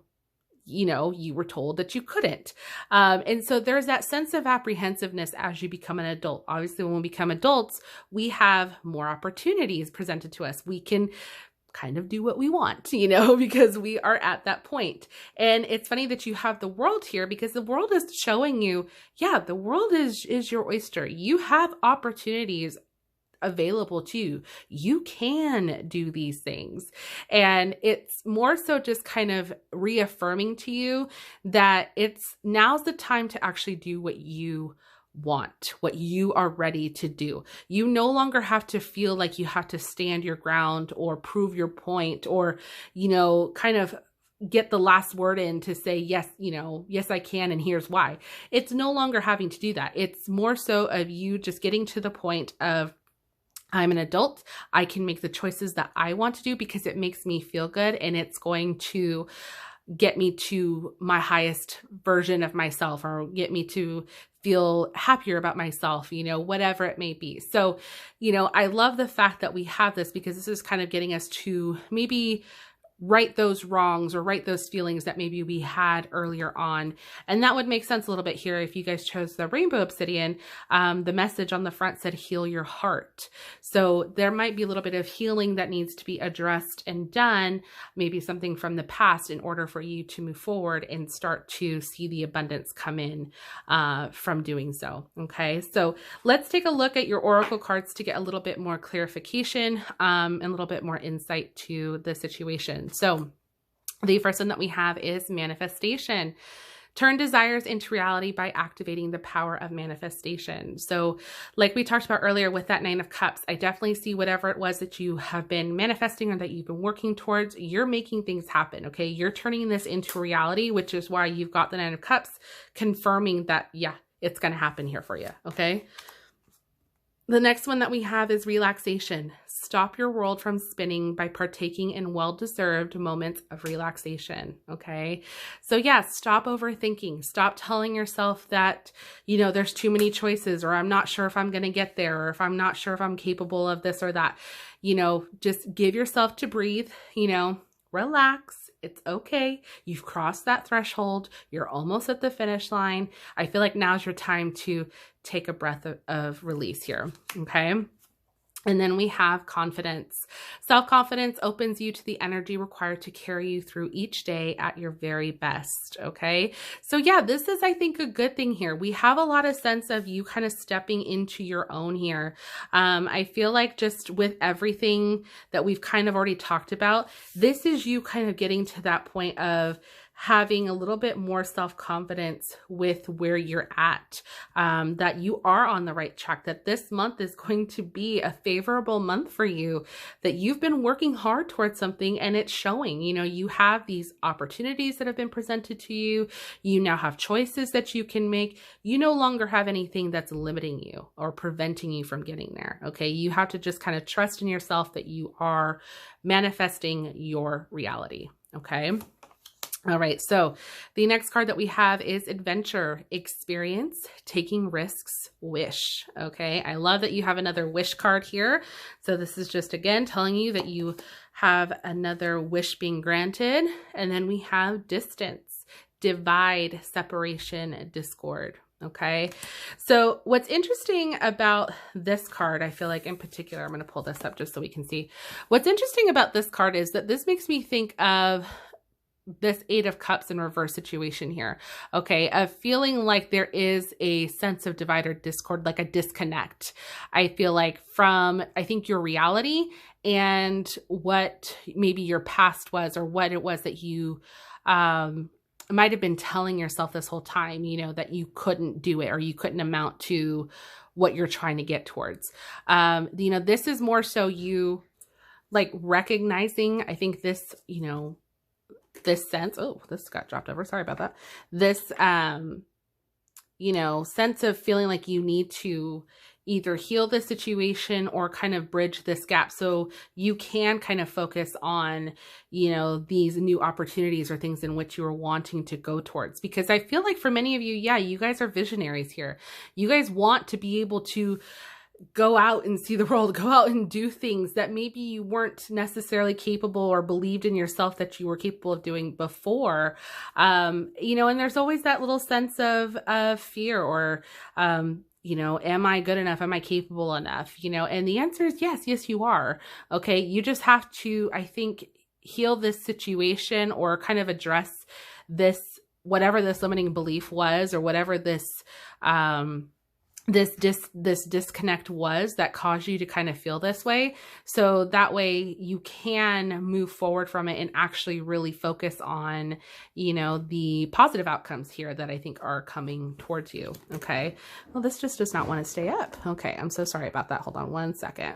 you were told that you couldn't. And so there's that sense of apprehensiveness as you become an adult. Obviously, when we become adults, we have more opportunities presented to us. We can kind of do what we want, because we are at that point. And it's funny that you have the world here, because the world is showing you, the world is your oyster. You have opportunities available to you. You can do these things. And it's more so just kind of reaffirming to you that now's the time to actually do what you want, what you are ready to do. You no longer have to feel like you have to stand your ground or prove your point, or, kind of get the last word in to say, yes, yes, I can, and here's why. It's no longer having to do that. It's more so of you just getting to the point of, I'm an adult. I can make the choices that I want to do because it makes me feel good, and it's going to get me to my highest version of myself, or get me to feel happier about myself, whatever it may be. So, I love the fact that we have this, because this is kind of getting us to maybe right those wrongs or right those feelings that maybe we had earlier on. And that would make sense a little bit here if you guys chose the rainbow obsidian. The message on the front said, heal your heart. So there might be a little bit of healing that needs to be addressed and done, maybe something from the past, in order for you to move forward and start to see the abundance come in from doing so. Okay, so let's take a look at your oracle cards to get a little bit more clarification and a little bit more insight to the situation. So the first one that we have is manifestation. Turn desires into reality by activating the power of manifestation. So like we talked about earlier with that Nine of Cups, I definitely see whatever it was that you have been manifesting or that you've been working towards, you're making things happen, okay? You're turning this into reality, which is why you've got the Nine of Cups, confirming that, it's going to happen here for you, okay? The next one that we have is relaxation. Stop your world from spinning by partaking in well-deserved moments of relaxation, okay? So stop overthinking. Stop telling yourself that, there's too many choices, or I'm not sure if I'm going to get there, or if I'm not sure if I'm capable of this or that. Just give yourself to breathe, relax. It's okay. You've crossed that threshold. You're almost at the finish line. I feel like now's your time to take a breath of release here. Okay. And then we have confidence. Self-confidence opens you to the energy required to carry you through each day at your very best. Okay. So this is, I think, a good thing here. We have a lot of sense of you kind of stepping into your own here. I feel like just with everything that we've kind of already talked about, this is you kind of getting to that point of having a little bit more self-confidence with where you're at, that you are on the right track, that this month is going to be a favorable month for you, that you've been working hard towards something and it's showing. You have these opportunities that have been presented to you. You now have choices that you can make. You no longer have anything that's limiting you or preventing you from getting there. Okay. You have to just kind of trust in yourself that you are manifesting your reality. Okay. All right, so the next card that we have is adventure, experience, taking risks, wish. Okay, I love that you have another wish card here. So this is just, again, telling you that you have another wish being granted. And then we have distance, divide, separation, discord. Okay, so what's interesting about this card, I feel like in particular, I'm going to pull this up just so we can see. What's interesting about this card is that this makes me think of this Eight of Cups in reverse situation here. Okay. Of feeling like there is a sense of divide or discord, like a disconnect. I feel like from, I think, your reality and what maybe your past was, or what it was that you, might have been telling yourself this whole time, you know, that you couldn't do it or you couldn't amount to what you're trying to get towards. You know, this is more so you like recognizing, I think this, you know, this sense, oh, this got dropped over. Sorry about that. This, you know, sense of feeling like you need to either heal the situation or kind of bridge this gap so you can kind of focus on, you know, these new opportunities or things in which you are wanting to go towards. Because I feel like for many of you, yeah, you guys are visionaries here. You guys want to be able to go out and see the world, go out and do things that maybe you weren't necessarily capable or believed in yourself that you were capable of doing before. You know, and there's always that little sense of fear or, you know, am I good enough? Am I capable enough? You know, and the answer is yes, yes, you are. Okay. You just have to, I think, heal this situation or kind of address this, whatever this limiting belief was, or whatever this, this disconnect was that caused you to kind of feel this way. So that way you can move forward from it and actually really focus on, you know, the positive outcomes here that I think are coming towards you. Okay. Well, this just does not want to stay up. Okay. I'm so sorry about that. Hold on one second.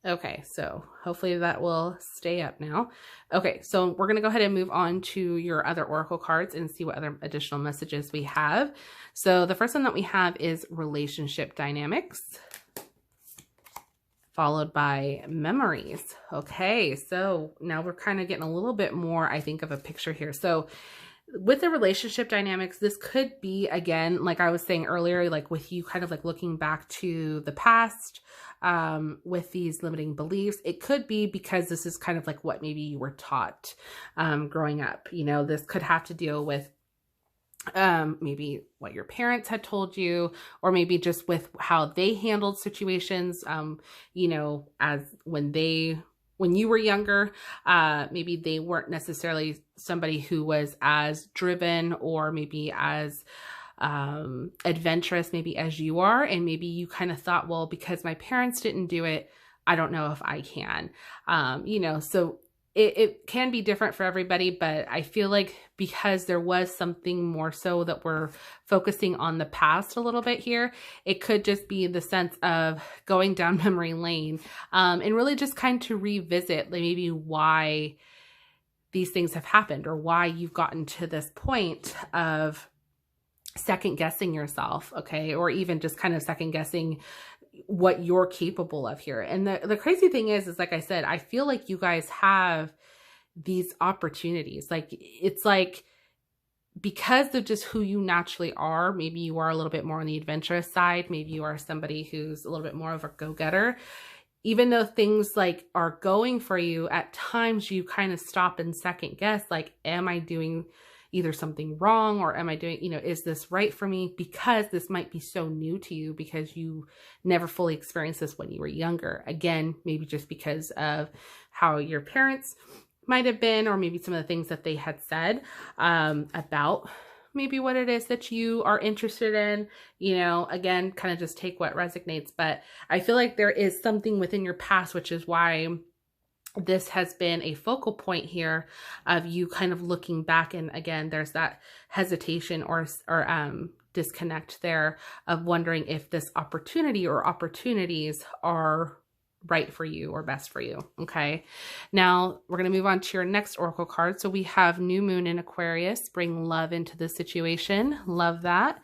Okay, so hopefully that will stay up now. Okay, so we're going to go ahead and move on to your other oracle cards and see what other additional messages we have. So the first one that we have is relationship dynamics, followed by memories. Okay, so now we're kind of getting a little bit more, I think, of a picture here. So with the relationship dynamics, this could be, again, like I was saying earlier, like with you kind of like looking back to the past, with these limiting beliefs. It could be because this is kind of like what maybe you were taught growing up. You know, this could have to deal with maybe what your parents had told you, or maybe just with how they handled situations, you know, as when you were younger, maybe they weren't necessarily somebody who was as driven or maybe as adventurous maybe as you are. And maybe you kind of thought, well, because my parents didn't do it, I don't know if I can, you know, so it can be different for everybody, but I feel like because there was something more so that we're focusing on the past a little bit here, it could just be the sense of going down memory lane, and really just kind of revisit like maybe why these things have happened or why you've gotten to this point of second guessing yourself. Okay. Or even just kind of second guessing what you're capable of here. And the crazy thing is like I said, I feel like you guys have these opportunities. Like it's like, because of just who you naturally are, maybe you are a little bit more on the adventurous side. Maybe you are somebody who's a little bit more of a go-getter. Even though things like are going for you, at times you kind of stop and second guess, like, am I doing either something wrong, or am I doing, you know, is this right for me? Because this might be so new to you because you never fully experienced this when you were younger. Again, maybe just because of how your parents might have been, or maybe some of the things that they had said about maybe what it is that you are interested in, you know, again, kind of just take what resonates. But I feel like there is something within your past, which is why this has been a focal point here of you kind of looking back. And again, there's that hesitation or disconnect there of wondering if this opportunity or opportunities are right for you or best for you. Okay. Now we're going to move on to your next oracle card. So we have New Moon in Aquarius, bring love into the situation. Love that.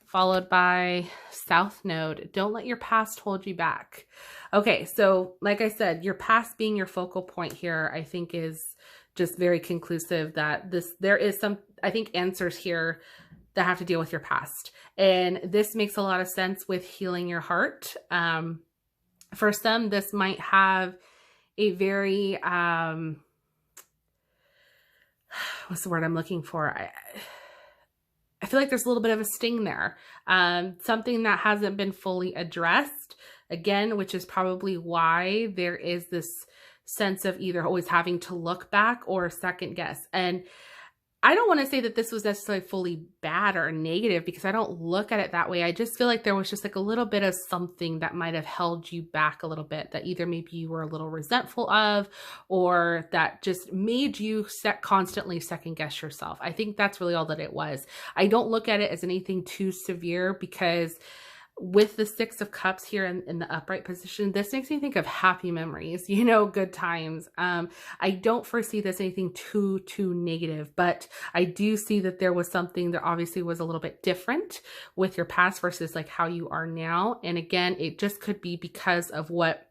Followed by South Node, don't let your past hold you back. Okay, so like I said, your past being your focal point here, I think is just very conclusive that there is some, I think, answers here that have to deal with your past. And this makes a lot of sense with healing your heart. For some, this might have a very, what's the word I'm looking for? I feel like there's a little bit of a sting there. Something that hasn't been fully addressed, again, which is probably why there is this sense of either always having to look back or second guess. And I don't want to say that this was necessarily fully bad or negative because I don't look at it that way. I just feel like there was just like a little bit of something that might have held you back a little bit, that either maybe you were a little resentful of, or that just made you constantly second guess yourself. I think that's really all that it was. I don't look at it as anything too severe because with the Six of Cups here in the upright position, this makes me think of happy memories, you know, good times. I don't foresee this anything too negative, but I do see that there was something that obviously was a little bit different with your past versus like how you are now. And again, it just could be because of what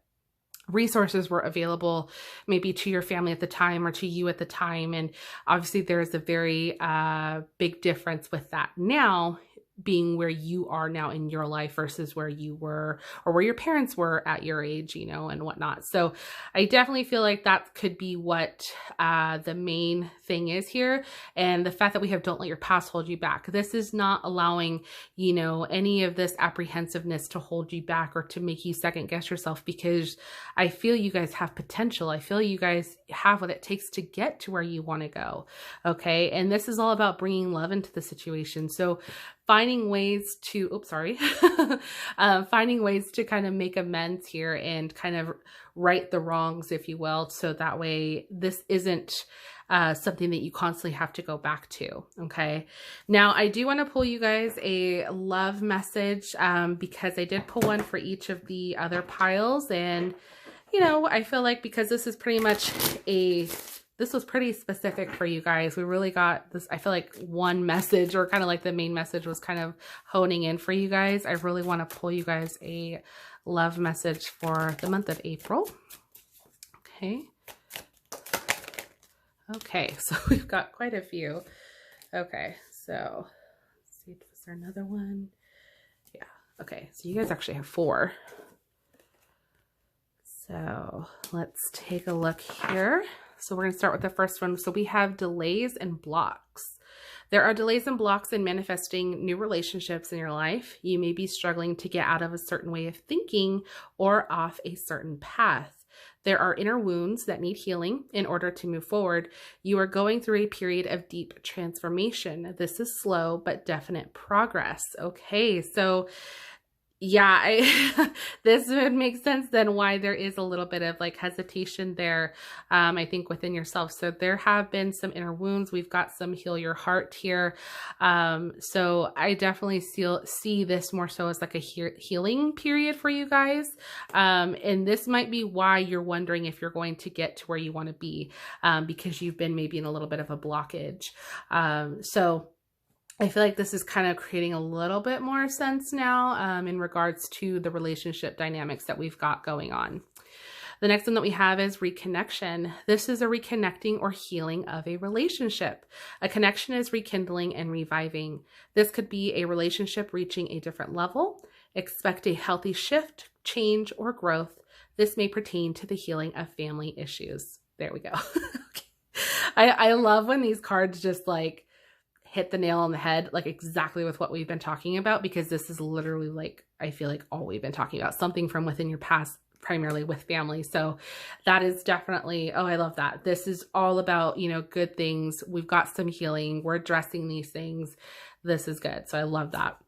resources were available maybe to your family at the time or to you at the time. And obviously there's a very big difference with that now, being where you are now in your life versus where you were or where your parents were at your age, you know, and whatnot. So I definitely feel like that could be what the main thing is here. And the fact that we have don't let your past hold you back. This is not allowing, you know, any of this apprehensiveness to hold you back or to make you second guess yourself, because I feel you guys have potential. I feel you guys have what it takes to get to where you want to go. Okay. And this is all about bringing love into the situation. So finding ways to, finding ways to kind of make amends here and kind of right the wrongs, if you will. So that way this isn't something that you constantly have to go back to. Okay. Now I do want to pull you guys a love message because I did pull one for each of the other piles. And, you know, I feel like because this is pretty much this was pretty specific for you guys. We really got this, I feel like one message, or kind of like the main message was kind of honing in for you guys. I really want to pull you guys a love message for the month of April. Okay. Okay, so we've got quite a few. Okay, so let's see, was there another one? Yeah, okay, so you guys actually have 4. So let's take a look here. So we're going to start with the first one. So we have delays and blocks. There are delays and blocks in manifesting new relationships in your life. You may be struggling to get out of a certain way of thinking or off a certain path. There are inner wounds that need healing in order to move forward. You are going through a period of deep transformation. This is slow but definite progress. Okay, so yeah, this would make sense then why there is a little bit of like hesitation there, I think within yourself. So there have been some inner wounds. We've got some heal your heart here. So I definitely see this more so as like a healing period for you guys. And this might be why you're wondering if you're going to get to where you want to be, because you've been maybe in a little bit of a blockage. So I feel like this is kind of creating a little bit more sense now in regards to the relationship dynamics that we've got going on. The next one that we have is reconnection. This is a reconnecting or healing of a relationship. A connection is rekindling and reviving. This could be a relationship reaching a different level. Expect a healthy shift, change, or growth. This may pertain to the healing of family issues. There we go. Okay. I love when these cards just like hit the nail on the head, like exactly with what we've been talking about, because this is literally like, I feel like all we've been talking about, something from within your past, primarily with family. So that is definitely, oh, I love that. This is all about, you know, good things. We've got some healing. We're addressing these things. This is good. So I love that.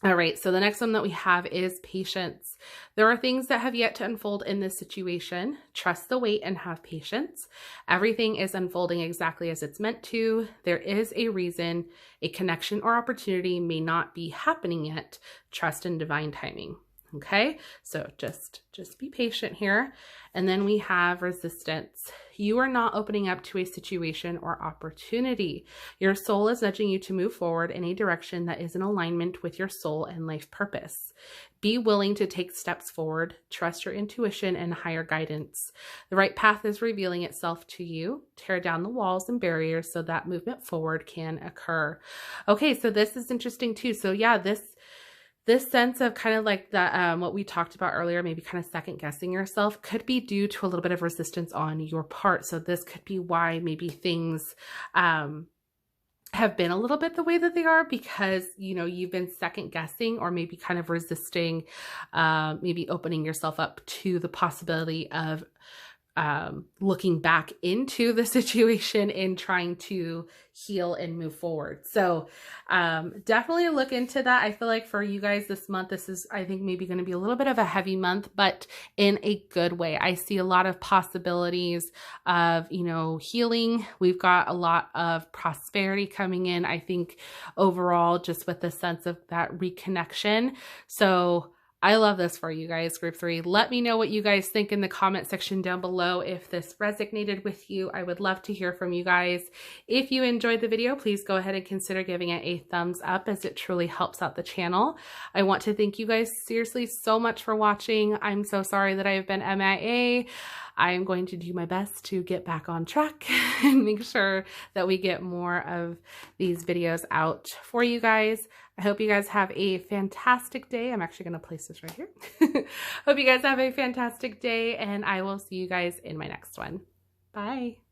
All right, so the next one that we have is patience. There are things that have yet to unfold in this situation. Trust the wait and have patience. Everything is unfolding exactly as it's meant to. There is a reason. A connection or opportunity may not be happening yet. Trust in divine timing. Okay, so just be patient here. And then we have resistance. You are not opening up to a situation or opportunity. Your soul is nudging you to move forward in a direction that is in alignment with your soul and life purpose. Be willing to take steps forward. Trust your intuition and higher guidance. The right path is revealing itself to you. Tear down the walls and barriers so that movement forward can occur. Okay, so this is interesting too. So yeah, this sense of kind of like that, what we talked about earlier, maybe kind of second guessing yourself, could be due to a little bit of resistance on your part. So this could be why maybe things have been a little bit the way that they are, because, you know, you've been second guessing or maybe kind of resisting, maybe opening yourself up to the possibility of looking back into the situation and trying to heal and move forward. So definitely look into that. I feel like for you guys this month, this is, I think, maybe going to be a little bit of a heavy month, but in a good way. I see a lot of possibilities of, you know, healing. We've got a lot of prosperity coming in, I think, overall, just with the sense of that reconnection. So I love this for you guys, group 3. Let me know what you guys think in the comment section down below. If this resonated with you, I would love to hear from you guys. If you enjoyed the video, please go ahead and consider giving it a thumbs up, as it truly helps out the channel. I want to thank you guys seriously so much for watching. I'm so sorry that I have been MIA. I am going to do my best to get back on track and make sure that we get more of these videos out for you guys. I hope you guys have a fantastic day. I'm actually going to place this right here. Hope you guys have a fantastic day, and I will see you guys in my next one. Bye.